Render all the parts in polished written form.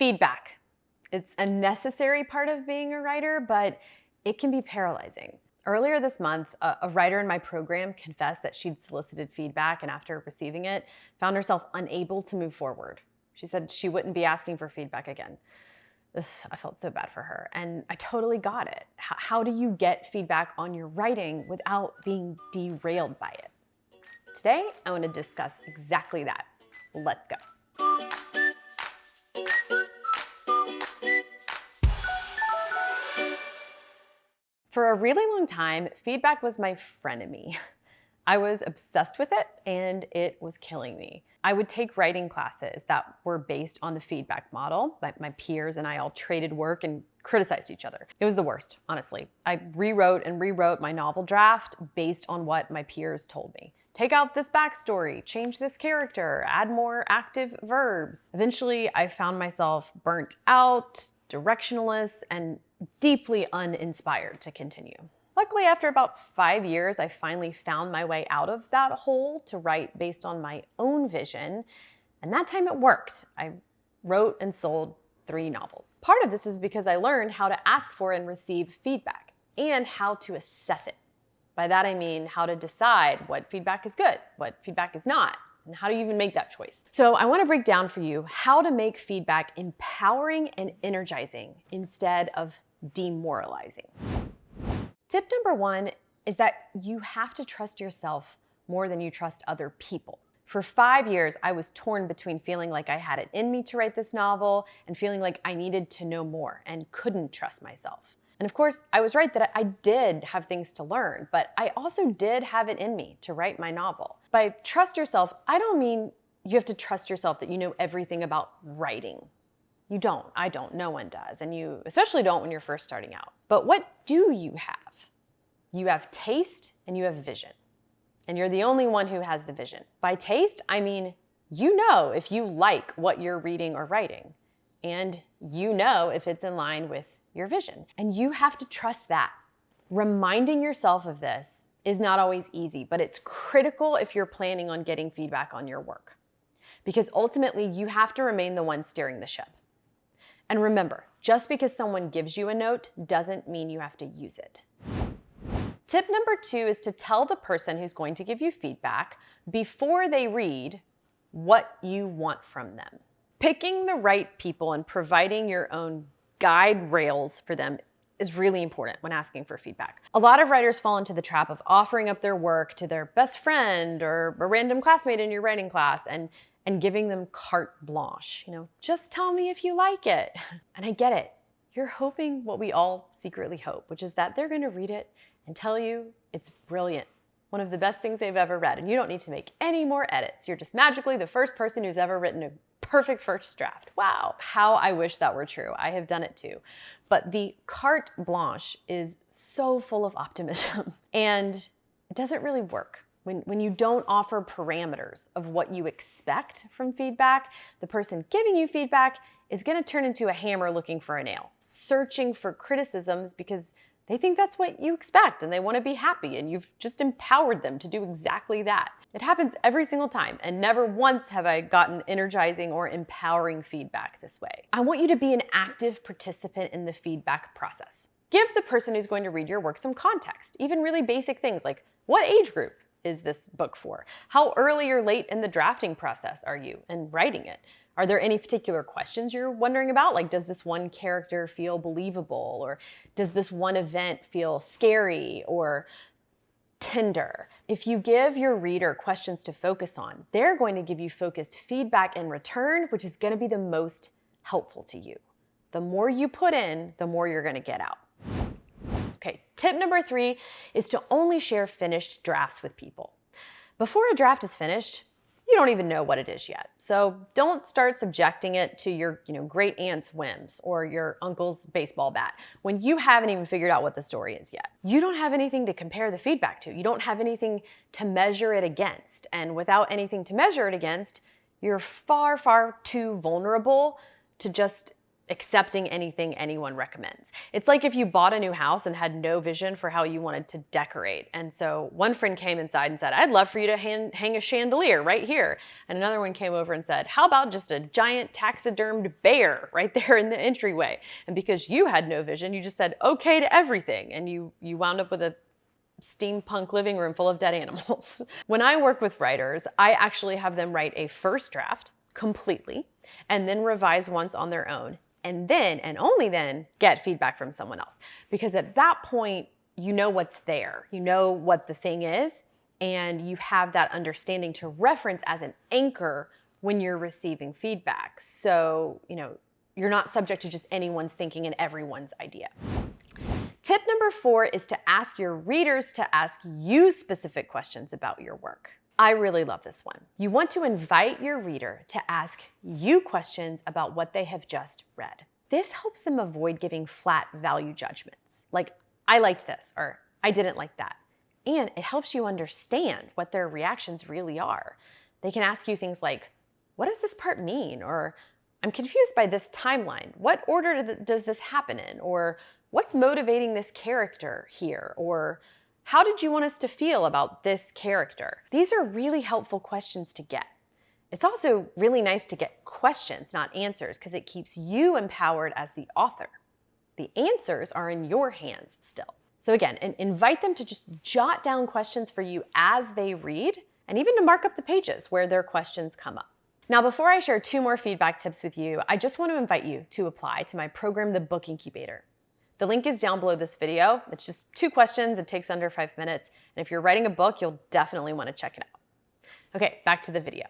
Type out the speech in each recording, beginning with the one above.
Feedback. It's a necessary part of being a writer, but it can be paralyzing. Earlier this month, a writer in my program confessed that she'd solicited feedback and after receiving it, found herself unable to move forward. She said she wouldn't be asking for feedback again. Ugh, I felt so bad for her, and I totally got it. How do you get feedback on your writing without being derailed by it? Today, I want to discuss exactly that. Let's go. For a really long time, feedback was my frenemy. I was obsessed with it and it was killing me. I would take writing classes that were based on the feedback model. My peers and I all traded work and criticized each other. It was the worst, honestly. I rewrote and rewrote my novel draft based on what my peers told me. Take out this backstory, change this character, add more active verbs. Eventually, I found myself burnt out, directionless, and deeply uninspired to continue. Luckily, after about 5 years, I finally found my way out of that hole to write based on my own vision, and that time it worked. I wrote and sold 3 novels. Part of this is because I learned how to ask for and receive feedback and how to assess it. By that I mean how to decide what feedback is good, what feedback is not, and how do you even make that choice? So I want to break down for you how to make feedback empowering and energizing instead of demoralizing. Tip number 1 is that you have to trust yourself more than you trust other people. For 5 years, I was torn between feeling like I had it in me to write this novel and feeling like I needed to know more and couldn't trust myself. And of course, I was right that I did have things to learn, but I also did have it in me to write my novel. By trust yourself, I don't mean you have to trust yourself that you know everything about writing. You don't, I don't, no one does, and you especially don't when you're first starting out. But what do you have? You have taste and you have vision. And you're the only one who has the vision. By taste, I mean you know if you like what you're reading or writing, and you know if it's in line with your vision. And you have to trust that. Reminding yourself of this is not always easy, but it's critical if you're planning on getting feedback on your work. Because ultimately, you have to remain the one steering the ship. And remember, just because someone gives you a note doesn't mean you have to use it. Tip number 2 is to tell the person who's going to give you feedback before they read what you want from them. Picking the right people and providing your own guide rails for them is really important when asking for feedback. A lot of writers fall into the trap of offering up their work to their best friend or a random classmate in your writing class and giving them carte blanche. Just tell me if you like it. And I get it. You're hoping what we all secretly hope, which is that they're going to read it and tell you it's brilliant. One of the best things they've ever read, and you don't need to make any more edits. You're just magically the first person who's ever written a perfect first draft. Wow, how I wish that were true. I have done it too. But the carte blanche is so full of optimism, and it doesn't really work. When you don't offer parameters of what you expect from feedback, the person giving you feedback is going to turn into a hammer looking for a nail, searching for criticisms because they think that's what you expect and they want to be happy, and you've just empowered them to do exactly that. It happens every single time, and never once have I gotten energizing or empowering feedback this way. I want you to be an active participant in the feedback process. Give the person who's going to read your work some context, even really basic things like what age group is this book for? How early or late in the drafting process are you in writing it? Are there any particular questions you're wondering about? Like, does this one character feel believable? Or does this one event feel scary or tender? If you give your reader questions to focus on, they're going to give you focused feedback in return, which is going to be the most helpful to you. The more you put in, the more you're going to get out. Okay, tip number 3 is to only share finished drafts with people. Before a draft is finished, you don't even know what it is yet. So don't start subjecting it to your great aunt's whims or your uncle's baseball bat when you haven't even figured out what the story is yet. You don't have anything to compare the feedback to. You don't have anything to measure it against. And without anything to measure it against, you're far, far too vulnerable to just accepting anything anyone recommends. It's like if you bought a new house and had no vision for how you wanted to decorate. And so one friend came inside and said, I'd love for you to hang a chandelier right here. And another one came over and said, how about just a giant taxidermed bear right there in the entryway? And because you had no vision, you just said okay to everything. And you wound up with a steampunk living room full of dead animals. When I work with writers, I actually have them write a first draft completely and then revise once on their own. And then, and only then, get feedback from someone else. Because at that point, you know what's there. You know what the thing is, and you have that understanding to reference as an anchor when you're receiving feedback. So, you're not subject to just anyone's thinking and everyone's idea. Tip number 4 is to ask your readers to ask you specific questions about your work. I really love this one. You want to invite your reader to ask you questions about what they have just read. This helps them avoid giving flat value judgments, like, I liked this, or I didn't like that. And it helps you understand what their reactions really are. They can ask you things like, what does this part mean? Or, I'm confused by this timeline. What order does this happen in? Or, what's motivating this character here? Or, how did you want us to feel about this character? These are really helpful questions to get. It's also really nice to get questions, not answers, because it keeps you empowered as the author. The answers are in your hands still. So again, invite them to just jot down questions for you as they read, and even to mark up the pages where their questions come up. Now, before I share 2 more feedback tips with you, I just want to invite you to apply to my program, The Book Incubator. The link is down below this video. It's just 2 questions. It takes under 5 minutes. And if you're writing a book, you'll definitely want to check it out. Okay, back to the video.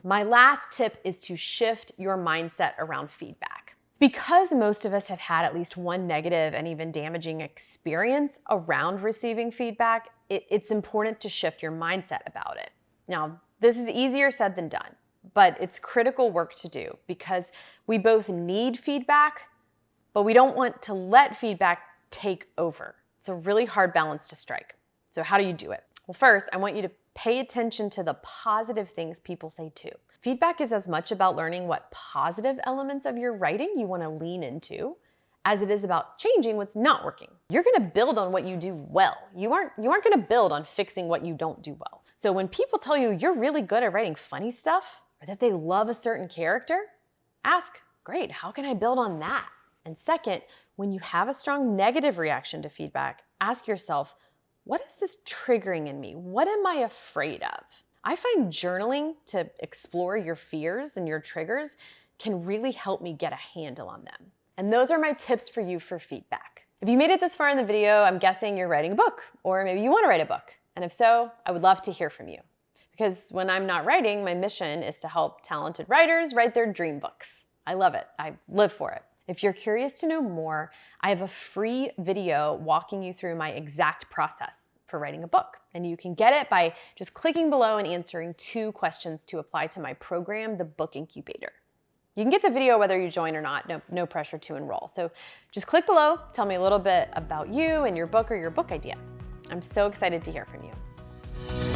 My last tip is to shift your mindset around feedback. Because most of us have had at least one negative and even damaging experience around receiving feedback, it's important to shift your mindset about it. Now, this is easier said than done, but it's critical work to do because we both need feedback, but we don't want to let feedback take over. It's a really hard balance to strike. So how do you do it? Well, first, I want you to pay attention to the positive things people say too. Feedback is as much about learning what positive elements of your writing you want to lean into as it is about changing what's not working. You're going to build on what you do well. You aren't going to build on fixing what you don't do well. So when people tell you you're really good at writing funny stuff or that they love a certain character, ask, great, how can I build on that? And second, when you have a strong negative reaction to feedback, ask yourself, what is this triggering in me? What am I afraid of? I find journaling to explore your fears and your triggers can really help me get a handle on them. And those are my tips for you for feedback. If you made it this far in the video, I'm guessing you're writing a book, or maybe you want to write a book. And if so, I would love to hear from you. Because when I'm not writing, my mission is to help talented writers write their dream books. I love it. I live for it. If you're curious to know more, I have a free video walking you through my exact process for writing a book. And you can get it by just clicking below and answering 2 questions to apply to my program, The Book Incubator. You can get the video whether you join or not, no pressure to enroll. So just click below, tell me a little bit about you and your book or your book idea. I'm so excited to hear from you.